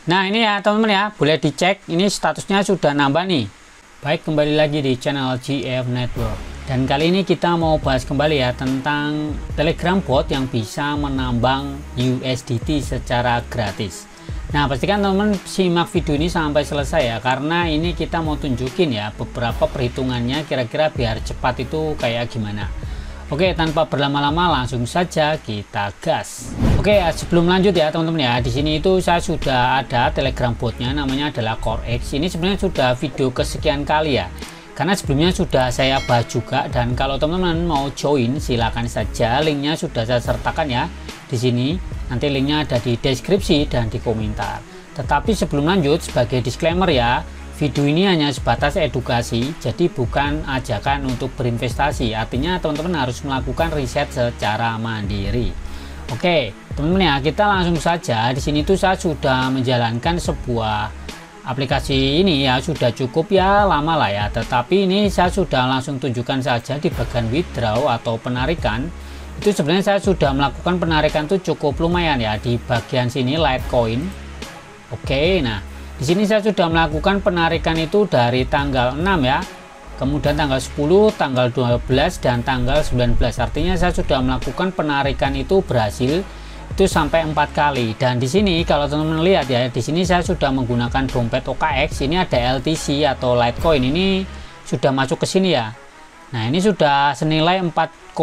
Nah ini ya teman-teman ya, boleh dicek ini statusnya sudah nambah nih. Baik, kembali lagi di channel GF Network. Dan kali ini kita mau bahas kembali ya tentang Telegram bot yang bisa menambang USDT secara gratis. Nah pastikan teman-teman simak video ini sampai selesai ya, karena ini kita mau tunjukin ya beberapa perhitungannya kira-kira biar cepat itu kayak gimana. Oke, tanpa berlama-lama langsung saja kita gas. Oke, sebelum lanjut ya teman-teman ya, di sini itu saya sudah ada Telegram botnya, namanya adalah CoreX. Ini sebenarnya sudah video kesekian kali ya, karena sebelumnya sudah saya bahas juga. Dan kalau teman-teman mau join silakan saja, linknya sudah saya sertakan ya di sini. Nanti linknya ada di deskripsi dan di komentar. Tetapi sebelum lanjut, sebagai disclaimer ya, video ini hanya sebatas edukasi, jadi bukan ajakan untuk berinvestasi. Artinya teman-teman harus melakukan riset secara mandiri. Oke, teman-teman ya, kita langsung saja. Di sini tuh saya sudah menjalankan sebuah aplikasi ini ya, sudah cukup ya lama lah ya. Tetapi ini saya sudah langsung tunjukkan saja di bagian withdraw atau penarikan. Itu sebenarnya saya sudah melakukan penarikan tuh cukup lumayan ya di bagian sini Litecoin. Oke, nah di sini saya sudah melakukan penarikan itu dari tanggal 6 ya, kemudian tanggal 10, tanggal 12 dan tanggal 19. Artinya saya sudah melakukan penarikan itu berhasil itu sampai 4 kali. Dan di sini kalau teman-teman lihat ya, di sini saya sudah menggunakan dompet OKX. Ini ada LTC atau Litecoin, ini sudah masuk ke sini ya. Nah ini sudah senilai 4,18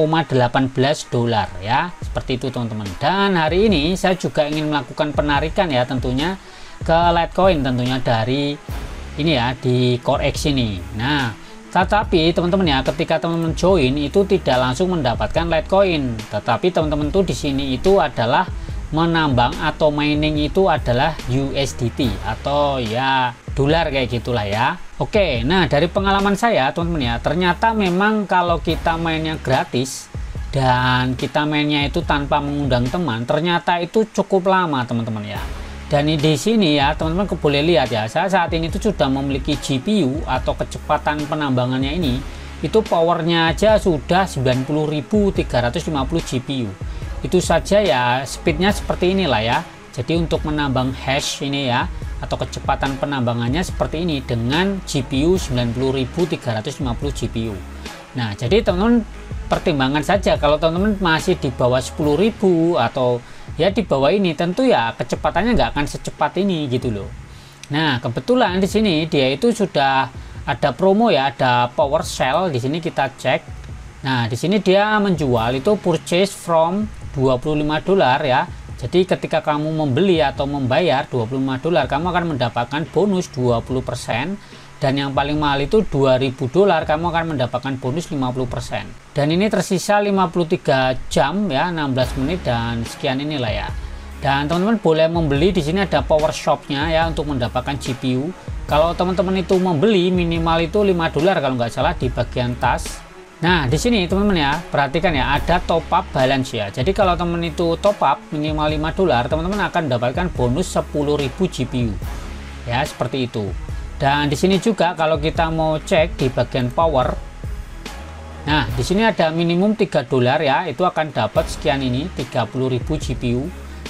dolar ya, seperti itu teman-teman. Dan hari ini saya juga ingin melakukan penarikan ya, tentunya ke Litecoin, tentunya dari ini ya di CoreX ini. Nah tetapi teman-teman ya, ketika teman-teman join itu tidak langsung mendapatkan Litecoin, tetapi teman-teman tuh di sini itu adalah menambang atau mining itu adalah USDT atau ya dolar kayak gitulah ya. Oke, nah dari pengalaman saya teman-teman ya, ternyata memang kalau kita mainnya gratis dan kita mainnya itu tanpa mengundang teman, ternyata itu cukup lama teman-teman ya. Dan di sini ya teman-teman boleh lihat ya, saya saat ini tuh sudah memiliki GPU atau kecepatan penambangannya ini, itu powernya aja sudah 90.350 GPU. Itu saja ya speednya seperti inilah ya. Jadi untuk menambang hash ini ya, atau kecepatan penambangannya seperti ini dengan GPU 90.350 GPU. Nah jadi teman-teman pertimbangan saja, kalau teman-teman masih di bawah 10.000 atau ya di bawah ini, tentu ya kecepatannya nggak akan secepat ini gitu loh. Nah kebetulan di sini dia itu sudah ada promo ya, ada power sale. Di sini kita cek. Nah di sini dia menjual itu purchase from 25 dolar ya. Jadi ketika kamu membeli atau membayar 25 dolar, kamu akan mendapatkan bonus 20%. Dan yang paling mahal itu 2000 dolar, kamu akan mendapatkan bonus 50%. Dan ini tersisa 53 jam ya, 16 menit dan sekian inilah ya. Dan teman-teman boleh membeli, di sini ada power shopnya ya untuk mendapatkan GPU. Kalau teman-teman itu membeli minimal itu 5 dolar kalau nggak salah di bagian tas. Nah di sini teman-teman ya, perhatikan ya, ada top up balance ya. Jadi kalau teman itu top up minimal 5 dolar, teman-teman akan mendapatkan bonus 10.000 GPU. Ya, seperti itu. Dan di sini juga kalau kita mau cek di bagian power. Nah, di sini ada minimum 3 dolar ya, itu akan dapat sekian ini 30.000 GPU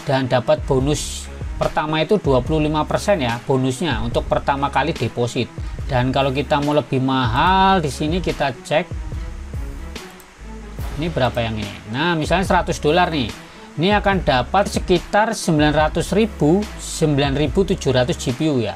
dan dapat bonus pertama itu 25% ya bonusnya untuk pertama kali deposit. Dan kalau kita mau lebih mahal, di sini kita cek. Ini berapa yang ini? Nah, misalnya 100 dolar nih. Ini akan dapat sekitar 900.000 9.700 GPU ya.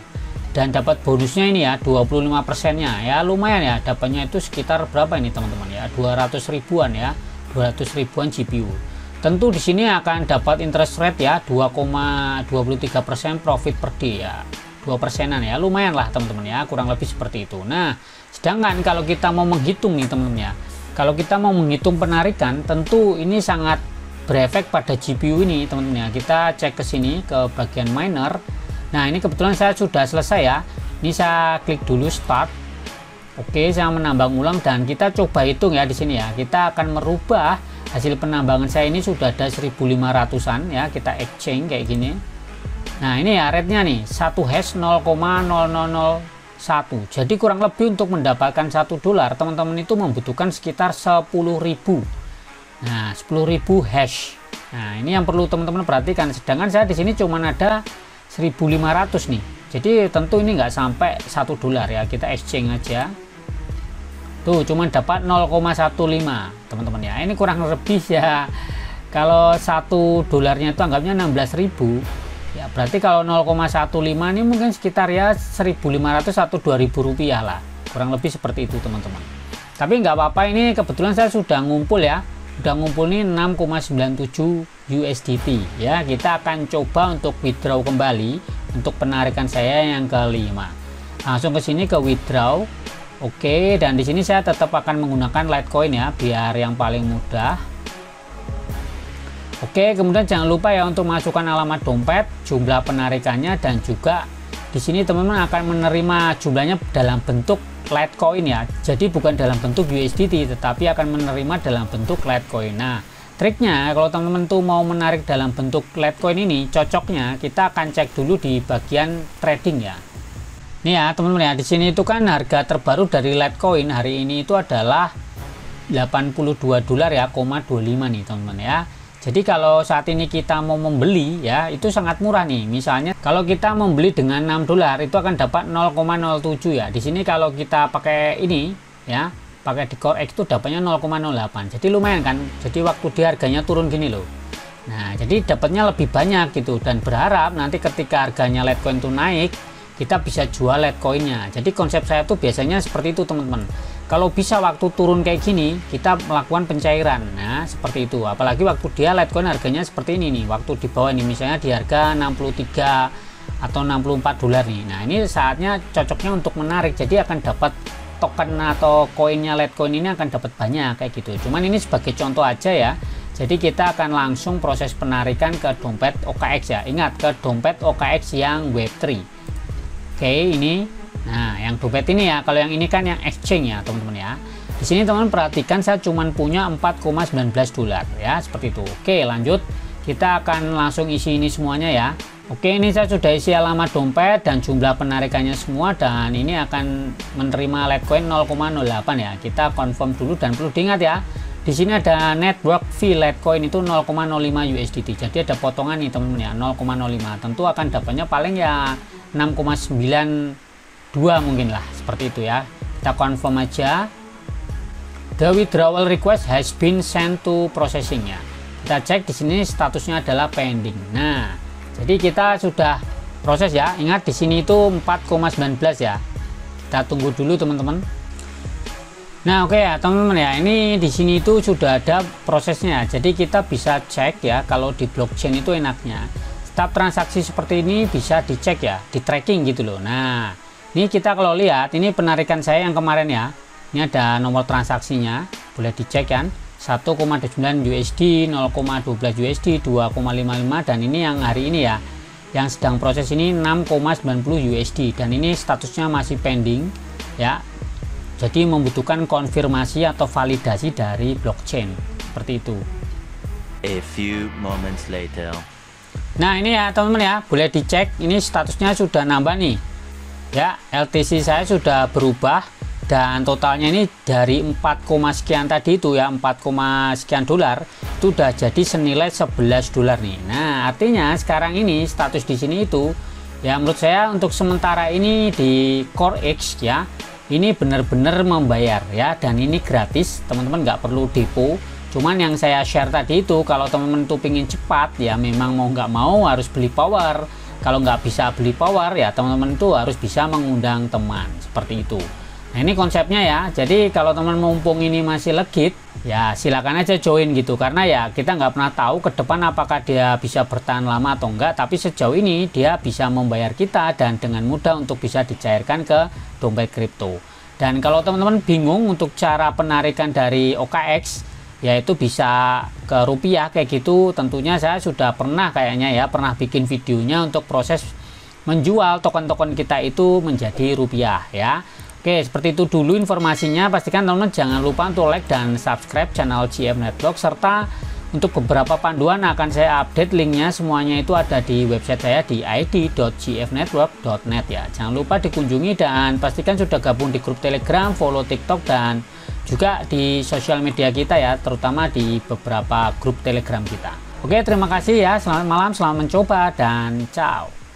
Dan dapat bonusnya ini ya 25%-nya. Ya lumayan ya, dapatnya itu sekitar berapa ini teman-teman ya? 200 ribuan ya. 200 ribuan GPU. Tentu di sini akan dapat interest rate ya 2,23% profit per day ya. 2%-an ya. Lumayan lah teman-teman ya, kurang lebih seperti itu. Nah, sedangkan kalau kita mau menghitung nih teman-teman ya. Kalau kita mau menghitung penarikan, tentu ini sangat berefek pada GPU ini teman-teman ya. Kita cek ke sini ke bagian miner. Nah ini kebetulan saya sudah selesai ya. Ini saya klik dulu start. Oke, saya menambang ulang dan kita coba hitung ya di sini ya. Kita akan merubah hasil penambangan saya ini sudah ada 1500-an ya. Kita exchange kayak gini. Nah ini ya rate-nya nih 1 hash 0,0001. Jadi kurang lebih untuk mendapatkan 1 dolar teman-teman itu membutuhkan sekitar 10.000. Nah 10.000 hash. Nah ini yang perlu teman-teman perhatikan. Sedangkan saya di sini cuma ada $1.500 nih. Jadi tentu ini nggak sampai $1 ya, kita exchange aja. Tuh cuman dapat 0,15 teman-teman ya. Ini kurang lebih ya, kalau $1 itu anggapnya 16.000 ya, berarti kalau 0,15 ini mungkin sekitar ya 1.500 atau 2.000 rupiah lah, kurang lebih seperti itu teman-teman. Tapi nggak apa-apa, ini kebetulan saya sudah ngumpul ya, udah ngumpul nih 6,97 USDT ya. Kita akan coba untuk withdraw kembali untuk penarikan saya yang kelima. Langsung ke sini ke withdraw. Oke, dan di sini saya tetap akan menggunakan Litecoin ya, biar yang paling mudah. Oke, kemudian jangan lupa ya untuk masukkan alamat dompet, jumlah penarikannya, dan juga di sini teman-teman akan menerima jumlahnya dalam bentuk Litecoin ya. Jadi bukan dalam bentuk USDT, tetapi akan menerima dalam bentuk Litecoin. Nah, triknya kalau teman-teman tuh mau menarik dalam bentuk Litecoin ini, cocoknya kita akan cek dulu di bagian trading ya. Nih ya teman-teman ya, di sini itu kan harga terbaru dari Litecoin hari ini itu adalah $82 ya, 25 nih teman-teman ya. Jadi kalau saat ini kita mau membeli ya, itu sangat murah nih. Misalnya kalau kita membeli dengan $6 itu akan dapat 0,07 ya. Di sini kalau kita pakai ini ya, pakai di CoreX itu dapatnya 0,08. Jadi lumayan kan. Jadi waktu di harganya turun gini loh. Nah, jadi dapatnya lebih banyak gitu, dan berharap nanti ketika harganya Litecoin itu naik, kita bisa jual Litecoinnya. Jadi konsep saya tuh biasanya seperti itu teman-teman. Kalau bisa waktu turun kayak gini, kita melakukan pencairan. Nah, seperti itu. Apalagi waktu dia Litecoin harganya seperti ini nih. Waktu di bawah ini misalnya di harga 63 atau $64 nih. Nah, ini saatnya cocoknya untuk menarik. Jadi akan dapat token atau koinnya Litecoin ini akan dapat banyak kayak gitu. Cuman ini sebagai contoh aja ya. Jadi kita akan langsung proses penarikan ke dompet OKX ya. Ingat, ke dompet OKX yang Web3. Oke, ini. Nah, yang dompet ini ya, kalau yang ini kan yang exchange ya, teman-teman ya. Di sini teman-teman perhatikan saya cuma punya $4,19 ya, seperti itu. Oke, lanjut. Kita akan langsung isi ini semuanya ya. Oke, ini saya sudah isi alamat dompet dan jumlah penarikannya semua, dan ini akan menerima Litecoin 0,08 ya. Kita confirm dulu, dan perlu diingat ya, di sini ada network fee Litecoin itu 0,05 USDT. Jadi ada potongan nih teman-teman ya, 0,05. Tentu akan dapatnya paling ya 6,92 mungkin lah, seperti itu ya. Kita confirm aja. The withdrawal request has been sent to processing ya. Kita cek di sini statusnya adalah pending. Nah, jadi kita sudah proses ya. Ingat di sini itu 4,19 ya. Kita tunggu dulu teman-teman. Nah, oke ya teman-teman ya. Ini di sini itu sudah ada prosesnya. Jadi kita bisa cek ya, kalau di blockchain itu enaknya setiap transaksi seperti ini bisa dicek ya, di tracking gitu loh. Nah, ini kita kalau lihat, ini penarikan saya yang kemarin ya, ini ada nomor transaksinya, boleh dicek kan, 1,9 USD, 0,12 USD, 2,55, dan ini yang hari ini ya, yang sedang proses ini 6,90 USD, dan ini statusnya masih pending ya. Jadi membutuhkan konfirmasi atau validasi dari blockchain, seperti itu. A few moments later. Nah, ini ya teman-teman ya, boleh dicek, ini statusnya sudah nambah nih ya. LTC saya sudah berubah, dan totalnya ini dari 4, sekian tadi itu ya, 4, sekian dolar itu udah jadi senilai $11 nih. Nah, artinya sekarang ini status di sini itu ya, menurut saya untuk sementara ini di CoreX ya, ini benar-benar membayar ya, dan ini gratis teman-teman, nggak perlu depo. Cuman yang saya share tadi itu, kalau teman-teman tuh pingin cepat ya, memang mau nggak mau harus beli power. Kalau nggak bisa beli power ya, teman-teman tuh harus bisa mengundang teman, seperti itu. Nah, ini konsepnya ya. Jadi kalau teman mumpung ini masih legit ya, silakan aja join gitu, karena ya kita nggak pernah tahu ke depan apakah dia bisa bertahan lama atau enggak. Tapi sejauh ini dia bisa membayar kita dan dengan mudah untuk bisa dicairkan ke dompet kripto. Dan kalau teman-teman bingung untuk cara penarikan dari OKX, yaitu bisa ke rupiah kayak gitu, tentunya saya sudah pernah kayaknya ya, pernah bikin videonya untuk proses menjual token-token kita itu menjadi rupiah ya. Oke, seperti itu dulu informasinya. Pastikan teman-teman jangan lupa untuk like dan subscribe channel GF Network, serta untuk beberapa panduan akan saya update, linknya semuanya itu ada di website saya di id.gfnetwork.net ya. Jangan lupa dikunjungi, dan pastikan sudah gabung di grup Telegram, follow TikTok, dan juga di sosial media kita ya, terutama di beberapa grup Telegram kita. Oke, terima kasih ya, selamat malam, selamat mencoba, dan ciao.